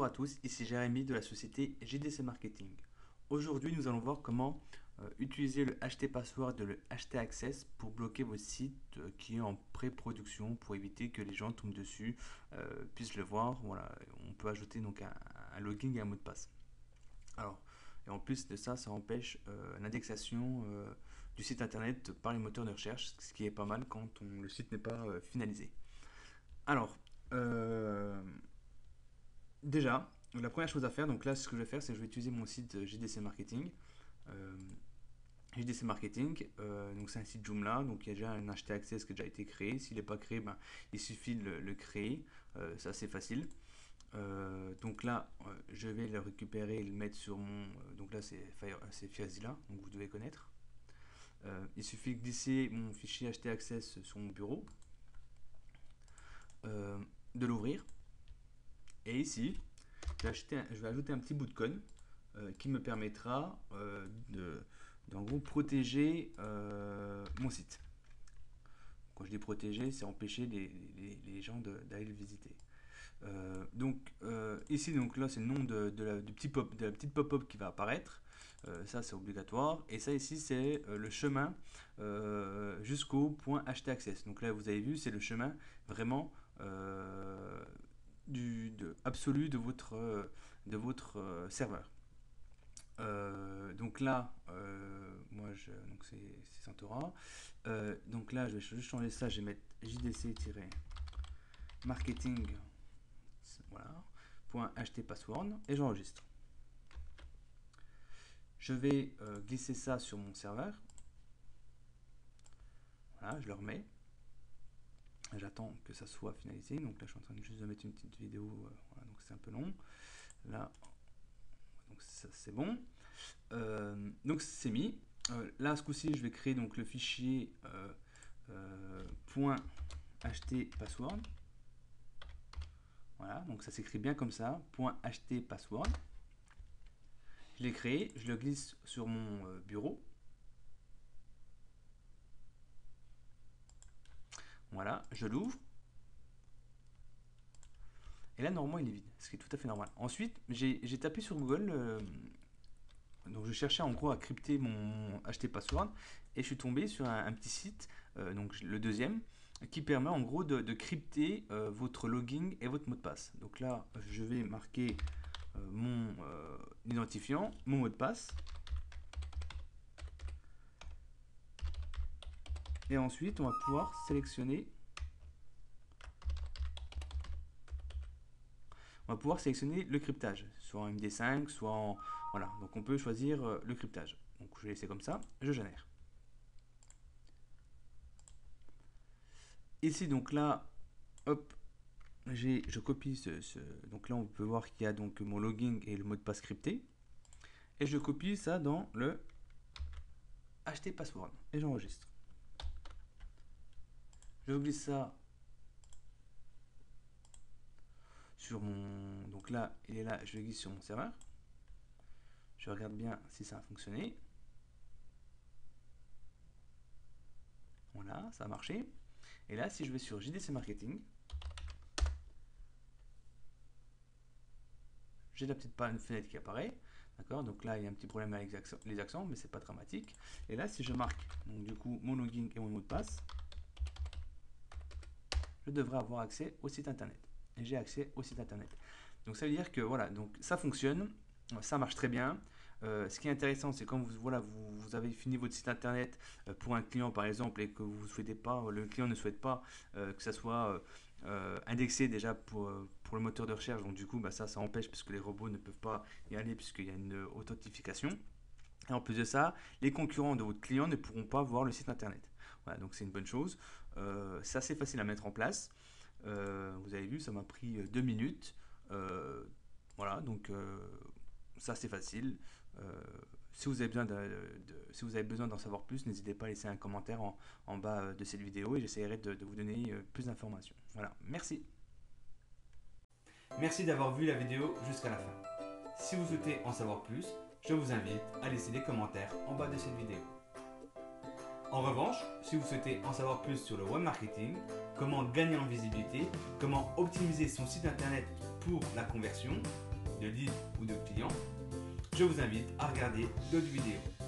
Bonjour à tous, ici Jérémy de la société JDC Marketing. Aujourd'hui, nous allons voir comment utiliser le HT Password et le HT Access pour bloquer votre site qui est en pré-production pour éviter que les gens tombent dessus, puissent le voir. Voilà, on peut ajouter donc un login et un mot de passe. Alors, et en plus de ça, ça empêche l'indexation du site internet par les moteurs de recherche, ce qui est pas mal quand le site n'est pas finalisé. Alors, déjà, la première chose à faire, donc là, ce que je vais faire, c'est que je vais utiliser mon site JDC Marketing. Euh, JDC Marketing, donc c'est un site Joomla, donc il y a déjà un HT Access qui a déjà été créé. S'il n'est pas créé, ben, il suffit de le créer. C'est assez facile. Donc là, je vais le récupérer et le mettre sur mon. Donc là, c'est FireZilla, donc vous devez connaître. Il suffit de glisser mon fichier HT Access sur mon bureau, de l'ouvrir. Et ici, je vais ajouter un petit bout de code qui me permettra d'en gros protéger mon site. Quand je dis protéger, c'est empêcher les gens d'aller le visiter. Ici, donc là, c'est le nom de la petite pop-up qui va apparaître. Ça, c'est obligatoire. Et ça, ici, c'est le chemin jusqu'au point HT Access. Donc là, vous avez vu, c'est le chemin vraiment absolu de votre serveur. Donc là, donc c'est Santora. Donc là, je vais juste changer ça. Je vais mettre JDC-marketing, voilà, .ht password et j'enregistre. Je vais glisser ça sur mon serveur. Voilà, je le remets. J'attends que ça soit finalisé. Donc là, je suis en train de juste de mettre une petite vidéo. Voilà, donc c'est un peu long. Là, donc ça c'est bon. Donc c'est mis. Là, ce coup-ci, je vais créer donc le fichier .ht password. Voilà, donc ça s'écrit bien comme ça. .ht password. Je l'ai créé, je le glisse sur mon bureau. Voilà, je l'ouvre. Et là, normalement, il est vide, ce qui est tout à fait normal. Ensuite, j'ai tapé sur Google, donc je cherchais en gros à crypter mon HT password, et je suis tombé sur un petit site, donc le deuxième, qui permet en gros de crypter votre login et votre mot de passe. Donc là, je vais marquer mon identifiant, mon mot de passe. Et ensuite, on va pouvoir sélectionner. On va pouvoir sélectionner le cryptage, soit en MD5, soit en. Voilà, donc on peut choisir le cryptage. Donc je vais laisser comme ça, je génère. Ici, donc là, hop, je copie donc là, on peut voir qu'il y a donc mon login et le mot de passe crypté. Et je copie ça dans le HT password et j'enregistre. Je glisse ça sur mon. Donc là, il est là, je le glisse sur mon serveur. Je regarde bien si ça a fonctionné. Voilà, ça a marché. Et là, si je vais sur JDC Marketing, j'ai la petite fenêtre qui apparaît. D'accord, donc là, il y a un petit problème avec les accents, mais c'est pas dramatique. Et là, si je marque donc, du coup mon login et mon mot de passe, je devrais avoir accès au site internet. Et j'ai accès au site internet. Donc ça veut dire que voilà, donc ça fonctionne, ça marche très bien. Ce qui est intéressant, c'est quand vous avez fini votre site internet pour un client par exemple et que vous souhaitez pas, le client ne souhaite pas que ça soit indexé déjà pour le moteur de recherche. Donc du coup, bah, ça empêche parce que les robots ne peuvent pas y aller puisqu'il y a une authentification. Et en plus de ça, les concurrents de votre client ne pourront pas voir le site internet. Voilà, donc c'est une bonne chose. C'est assez facile à mettre en place. Vous avez vu, ça m'a pris 2 minutes. Voilà, donc ça c'est facile. Si vous avez besoin d'en savoir plus, n'hésitez pas à laisser un commentaire en bas de cette vidéo et j'essaierai de vous donner plus d'informations. Voilà, merci. Merci d'avoir vu la vidéo jusqu'à la fin. Si vous souhaitez en savoir plus, je vous invite à laisser des commentaires en bas de cette vidéo. En revanche, si vous souhaitez en savoir plus sur le web marketing, comment gagner en visibilité, comment optimiser son site internet pour la conversion, de leads ou de clients, je vous invite à regarder d'autres vidéos.